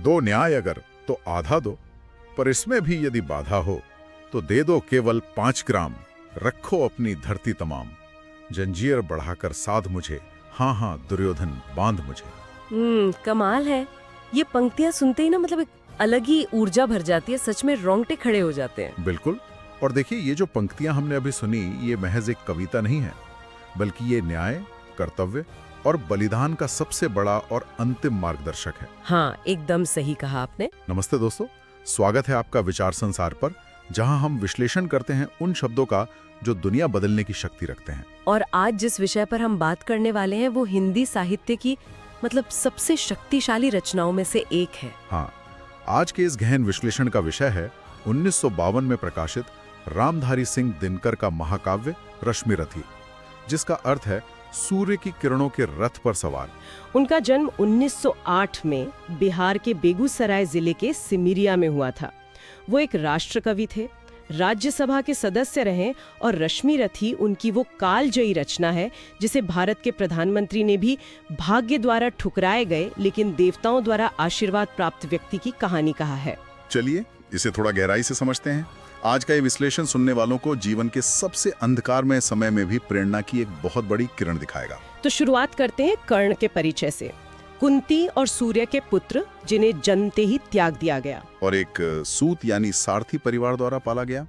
दो न्याय अगर तो आधा दो, पर इसमें भी यदि बाधा हो तो दे दो केवल 5 ग्राम। रखो अपनी धरती तमाम, जंजीर बढ़ाकर साध मुझे, हाँ हाँ दुर्योधन बांध मुझे। कमाल है। ये पंक्तियां सुनते ही ना मतलब एक अलग ही ऊर्जा भर जाती है, सच में रोंगटे खड़े हो जाते हैं। बिल्कुल। और देखिए, ये जो पंक्तियां हमने अभी सुनी, ये महज एक कविता नहीं है, बल्कि ये न्याय, कर्तव्य और बलिदान का सबसे बड़ा और अंतिम मार्गदर्शक है। हाँ, एकदम सही कहा आपने। नमस्ते दोस्तों, स्वागत है आपका विचार संसार पर, जहां हम विश्लेषण करते हैं उन शब्दों का जो दुनिया बदलने की शक्ति रखते हैं। और आज जिस विषय पर हम बात करने वाले हैं वो हिंदी साहित्य की मतलब सबसे शक्तिशाली रचनाओं में से एक है। हाँ, आज के इस गहन विश्लेषण का विषय है 1952 में प्रकाशित रामधारी सिंह दिनकर का महाकाव्य रश्मिरथी, जिसका अर्थ है सूर्य की किरणों के रथ पर सवार। उनका जन्म 1908 में बिहार के बेगूसराय जिले के सिमिरिया में हुआ था। वो एक राष्ट्रकवि थे, राज्यसभा के सदस्य रहे और रश्मिरथी उनकी वो कालजयी रचना है जिसे भारत के प्रधानमंत्री ने भी भाग्य द्वारा ठुकराए गए लेकिन देवताओं द्वारा आशीर्वाद प्राप्त व्यक्ति की कहानी कहा है। चलिए इसे थोड़ा गहराई से समझते हैं। आज का ये विश्लेषण सुनने वालों को जीवन के सबसे अंधकारमय समय में भी प्रेरणा की एक बहुत बड़ी किरण दिखाएगा। तो शुरुआत करते हैं कर्ण के परिचय से। कुंती और सूर्य के पुत्र, जिन्हें जन्मते ही त्याग दिया गया, और एक सूत यानी सारथी परिवार द्वारा पाला गया।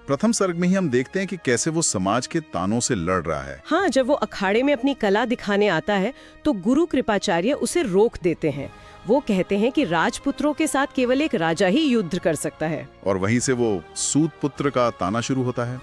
प्रथम सर्ग में ही हम देखते हैं कि कैसे वो समाज के तानों से लड़ रहा है। हाँ, जब वो अखाड़े में अपनी कला दिखाने आता है तो गुरु कृपाचार्य उसे रोक देते हैं। वो कहते हैं कि राजपुत्रों के साथ केवल एक राजा ही युद्ध कर सकता है। और वहीं से वो सूत पुत्र का ताना शुरू होता है।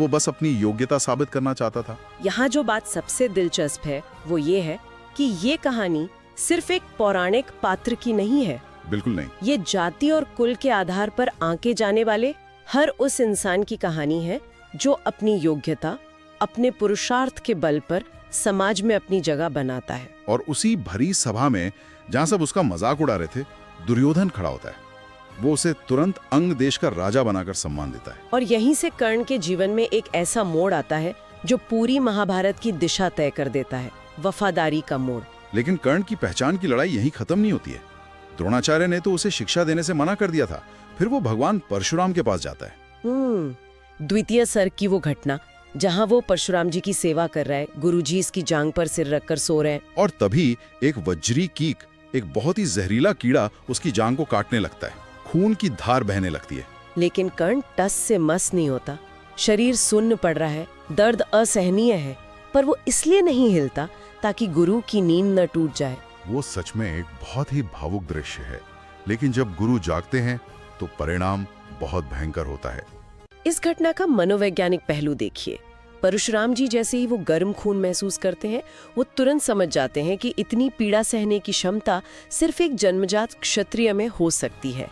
वो बस अपनी योग्यता साबित करना चाहता था। यहाँ जो बात सबसे दिलचस्प है वो ये है कि ये कहानी सिर्फ एक पौराणिक पात्र की नहीं है। बिल्कुल नहीं। ये जाति और कुल के आधार पर आंके जाने वाले हर उस इंसान की कहानी है जो अपनी योग्यता, अपने पुरुषार्थ के बल पर समाज में अपनी जगह बनाता है। और उसी भरी सभा में जहाँ सब उसका मजाक उड़ा रहे थे, दुर्योधन खड़ा होता है। वो उसे तुरंत अंग देश का राजा बनाकर सम्मान देता है। और यहीं से कर्ण के जीवन में एक ऐसा मोड़ आता है जो पूरी महाभारत की दिशा तय कर देता है, वफादारी का मोड़। लेकिन कर्ण की पहचान की लड़ाई यहीं खत्म नहीं होती है। द्रोणाचार्य ने तो उसे शिक्षा देने से मना कर दिया था। फिर वो भगवान परशुराम के पास जाता है। द्वितीय सर्ग की वो घटना जहाँ वो परशुराम जी की सेवा कर रहा है, गुरुजी इसकी जांग पर सिर रखकर सो रहे हैं, और तभी एक वज्री कीक, एक बहुत ही जहरीला कीड़ा उसकी जांग को काटने लगता है। खून की धार बहने लगती है। लेकिन कर्ण टस से मस नहीं होता। शरीर सुन्न पड़ रहा है, दर्द असहनीय है, पर वो इसलिए नहीं हिलता ताकि गुरु की नींद न टूट जाए। वो सच में एक बहुत ही भावुक दृश्य है। लेकिन जब गुरु जागते हैं तो परिणाम बहुत भयंकर होता है। इस घटना का मनोवैज्ञानिक पहलू देखिए। परशुराम जी जैसे ही वो गर्म खून महसूस करते हैं, वो तुरंत समझ जाते हैं कि इतनी पीड़ा सहने की क्षमता सिर्फ एक जन्मजात क्षत्रिय में हो सकती है।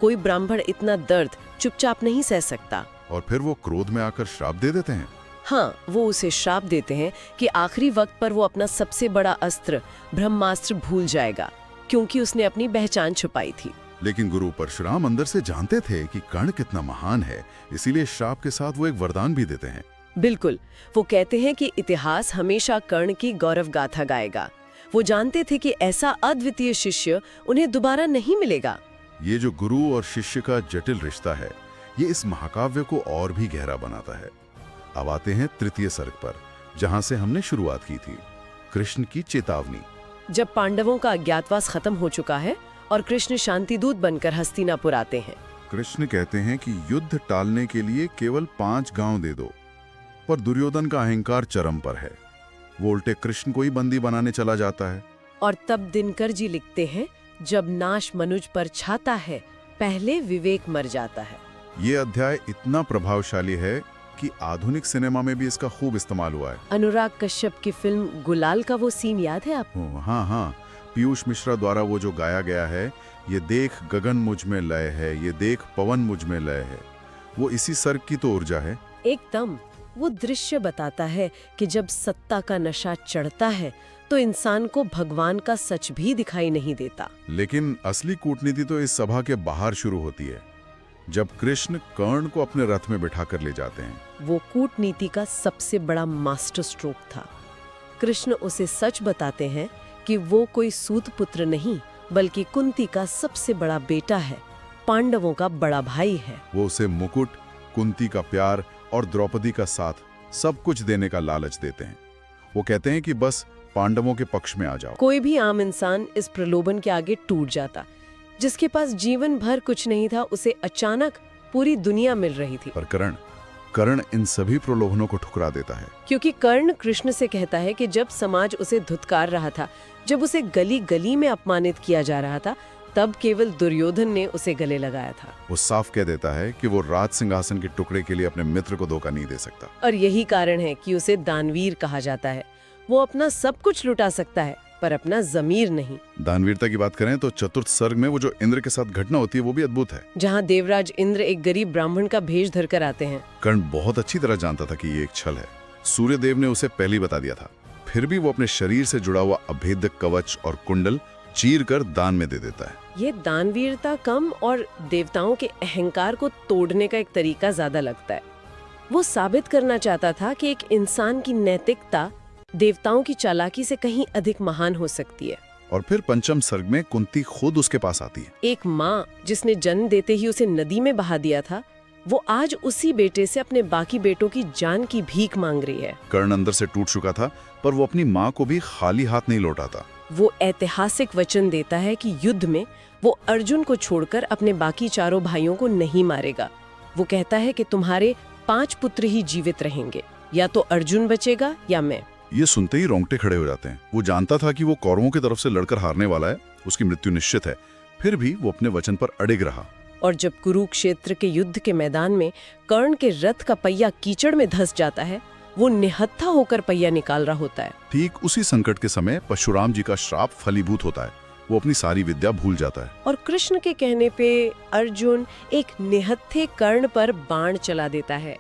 कोई ब्राह्मण इतना दर्द चुपचाप नहीं सह सकता। और फिर वो क्रोध में आकर श्राप दे देते हैं। हाँ, वो उसे श्राप देते हैं कि आखिरी वक्त पर वो अपना सबसे बड़ा अस्त्र ब्रह्मास्त्र भूल जाएगा, क्योंकि उसने अपनी पहचान छुपाई थी। लेकिन गुरु परशुराम अंदर से जानते थे कि कर्ण कितना महान है, इसीलिए श्राप के साथ वो एक वरदान भी देते हैं। बिल्कुल, वो कहते हैं कि इतिहास हमेशा कर्ण की गौरव गाथा गाएगा। वो जानते थे कि ऐसा अद्वितीय शिष्य उन्हें दोबारा नहीं मिलेगा। ये जो गुरु और शिष्य का जटिल रिश्ता है, ये इस महाकाव्य को और भी गहरा बनाता है। अब आते हैं तृतीय सर्ग पर, जहां से हमने शुरुआत की थी, कृष्ण की चेतावनी। जब पांडवों का अज्ञातवास खत्म हो चुका है और कृष्ण शांतिदूत बनकर हस्तिनापुर आते हैं। कृष्ण कहते हैं कि युद्ध टालने के लिए केवल 5 गांव दे दो, पर दुर्योधन का अहंकार चरम पर है। वो उल्टे कृष्ण को ही बंदी बनाने चला जाता है। और तब दिनकर जी लिखते हैं, जब नाश मनुज पर छाता है, पहले विवेक मर जाता है। ये अध्याय इतना प्रभावशाली है कि आधुनिक सिनेमा में भी इसका खूब इस्तेमाल हुआ है। अनुराग कश्यप की फिल्म गुलाल का वो सीन याद है आपको? हाँ हाँ, पीयूष मिश्रा द्वारा वो जो गाया गया है, ये देख गगन मुझ में लय है, ये देख पवन मुझ में लय है, वो इसी सर्ग की तो ऊर्जा है। एकदम। वो दृश्य बताता है कि जब सत्ता का नशा चढ़ता है तो इंसान को भगवान का सच भी दिखाई नहीं देता। लेकिन असली कूटनीति तो इस सभा के बाहर शुरू होती है, जब कृष्ण कर्ण को अपने रथ में बिठा कर ले जाते हैं। वो कूटनीति का सबसे बड़ा मास्टर स्ट्रोक था। कृष्ण उसे सच बताते हैं कि वो कोई सूत पुत्र नहीं, बल्कि कुंती का सबसे बड़ा बेटा है, पांडवों का बड़ा भाई है। वो उसे मुकुट, कुंती का प्यार और द्रौपदी का साथ सब कुछ देने का लालच देते हैं। वो कहते हैं कि बस पांडवों के पक्ष में आ जाओ। कोई भी आम इंसान इस प्रलोभन के आगे टूट जाता। जिसके पास जीवन भर कुछ नहीं था, उसे अचानक पूरी दुनिया मिल रही थी। पर कर्ण इन सभी प्रलोभनों को ठुकरा देता है। क्योंकि कर्ण कृष्ण से कहता है कि जब समाज उसे धुतकार रहा था, जब उसे गली गली में अपमानित किया जा रहा था, तब केवल दुर्योधन ने उसे गले लगाया था। वो साफ कह देता है कि वो राज सिंहासन के टुकड़े के लिए अपने मित्र को धोखा नहीं दे सकता। और यही कारण है कि उसे दानवीर कहा जाता है। वो अपना सब कुछ लुटा सकता है, पर अपना जमीर नहीं। दानवीरता की बात करें तो चतुर्थ सर्ग में वो जो इंद्र के साथ घटना होती है वो भी अद्भुत है। जहाँ देवराज इंद्र एक गरीब ब्राह्मण का भेष धरकर आते हैं। कर्ण बहुत अच्छी तरह जानता था कि ये एक छल है। सूर्यदेव ने उसे पहले ही बता दिया था। फिर भी वो अपने शरीर से जुड़ा हुआ अभेद्य कवच और कुंडल चीर कर दान में दे देता है। ये दानवीरता कम और देवताओं के अहंकार को तोड़ने का एक तरीका ज्यादा लगता है। वो साबित करना चाहता था कि एक इंसान की नैतिकता देवताओं की चालाकी से कहीं अधिक महान हो सकती है। और फिर पंचम सर्ग में कुंती खुद उसके पास आती है। एक माँ जिसने जन्म देते ही उसे नदी में बहा दिया था, वो आज उसी बेटे से अपने बाकी बेटों की जान की भीख मांग रही है। कर्ण अंदर से टूट चुका था, पर वो अपनी माँ को भी खाली हाथ नहीं लौटाता। वो ऐतिहासिक वचन देता है कि युद्ध में वो अर्जुन को छोड़कर अपने बाकी चारों भाइयों को नहीं मारेगा। वो कहता है कि तुम्हारे 5 पुत्र ही जीवित रहेंगे, या तो अर्जुन बचेगा या मैं। ये सुनते ही रोंगटे खड़े हो जाते हैं। वो जानता था कि वो कौरवों की तरफ से लड़कर हारने वाला है, उसकी मृत्यु निश्चित है। फिर भी वो अपने वचन पर अड़िग रहा। और जब कुरुक्षेत्र के युद्ध के मैदान में कर्ण के रथ का पहिया कीचड़ में धंस जाता है, वो निहत्था होकर पहिया निकाल रहा होता है। ठीक उसी संकट के समय परशुराम जी का श्राप फलीभूत होता है। वो अपनी सारी विद्या भूल जाता है। और कृष्ण के कहने पे अर्जुन एक निहत्थे कर्ण पर बाण चला देता है।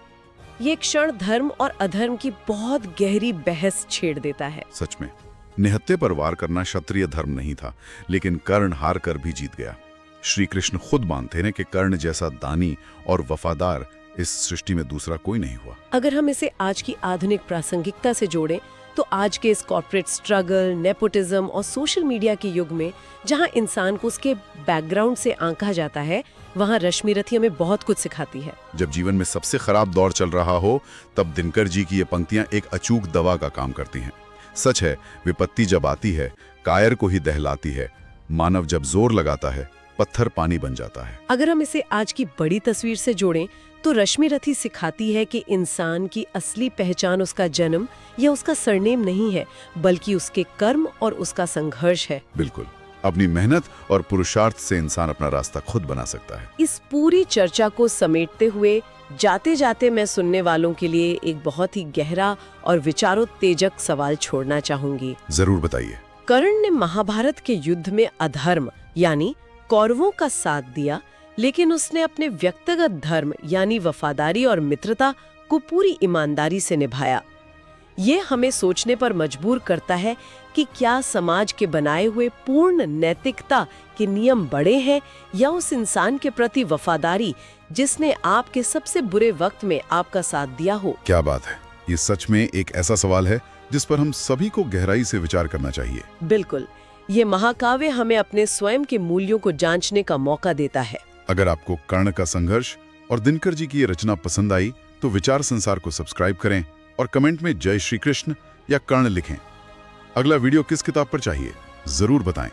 ये क्षण धर्म और अधर्म की बहुत गहरी बहस छेड़ देता है। सच में निहत्थे पर वार करना क्षत्रिय धर्म नहीं था, लेकिन कर्ण हार कर भी जीत गया। श्री कृष्ण खुद मानते हैं कि कर्ण जैसा दानी और वफादार इस सृष्टि में दूसरा कोई नहीं हुआ। अगर हम इसे आज की आधुनिक प्रासंगिकता से जोड़ें तो आज के इस कॉर्पोरेट स्ट्रगल, नेपोटिज्म और सोशल मीडिया के युग में जहां इंसान को उसके बैकग्राउंड से आंका जाता है, वहां रश्मि रथी हमें बहुत कुछ सिखाती है। जब जीवन में सबसे खराब दौर चल रहा हो, तब दिनकर जी की ये पंक्तियां एक अचूक दवा का काम करती हैं। सच है, विपत्ति जब आती है कायर को ही दहलाती है, मानव जब जोर लगाता है पत्थर पानी बन जाता है। अगर हम इसे आज की बड़ी तस्वीर से जोड़ें तो रश्मि रथी सिखाती है कि इंसान की असली पहचान उसका जन्म या उसका सरनेम नहीं है, बल्कि उसके कर्म और उसका संघर्ष है। बिल्कुल, अपनी मेहनत और पुरुषार्थ से इंसान अपना रास्ता खुद बना सकता है। इस पूरी चर्चा को समेटते हुए जाते जाते मैं सुनने वालों के लिए एक बहुत ही गहरा और विचारोत्तेजक सवाल छोड़ना चाहूंगी। जरूर बताइए। कर्ण ने महाभारत के युद्ध में अधर्म यानी कौरवों का साथ दिया, लेकिन उसने अपने व्यक्तिगत धर्म यानी वफादारी और मित्रता को पूरी ईमानदारी से निभाया। ये हमें सोचने पर मजबूर करता है कि क्या समाज के बनाए हुए पूर्ण नैतिकता के नियम बड़े हैं या उस इंसान के प्रति वफादारी जिसने आपके सबसे बुरे वक्त में आपका साथ दिया हो। क्या बात है, ये सच में एक ऐसा सवाल है जिस पर हम सभी को गहराई से विचार करना चाहिए। बिल्कुल, ये महाकाव्य हमें अपने स्वयं के मूल्यों को जांचने का मौका देता है। अगर आपको कर्ण का संघर्ष और दिनकर जी की ये रचना पसंद आई तो विचार संसार को सब्सक्राइब करें और कमेंट में जय श्री कृष्ण या कर्ण लिखें। अगला वीडियो किस किताब पर चाहिए जरूर बताएं।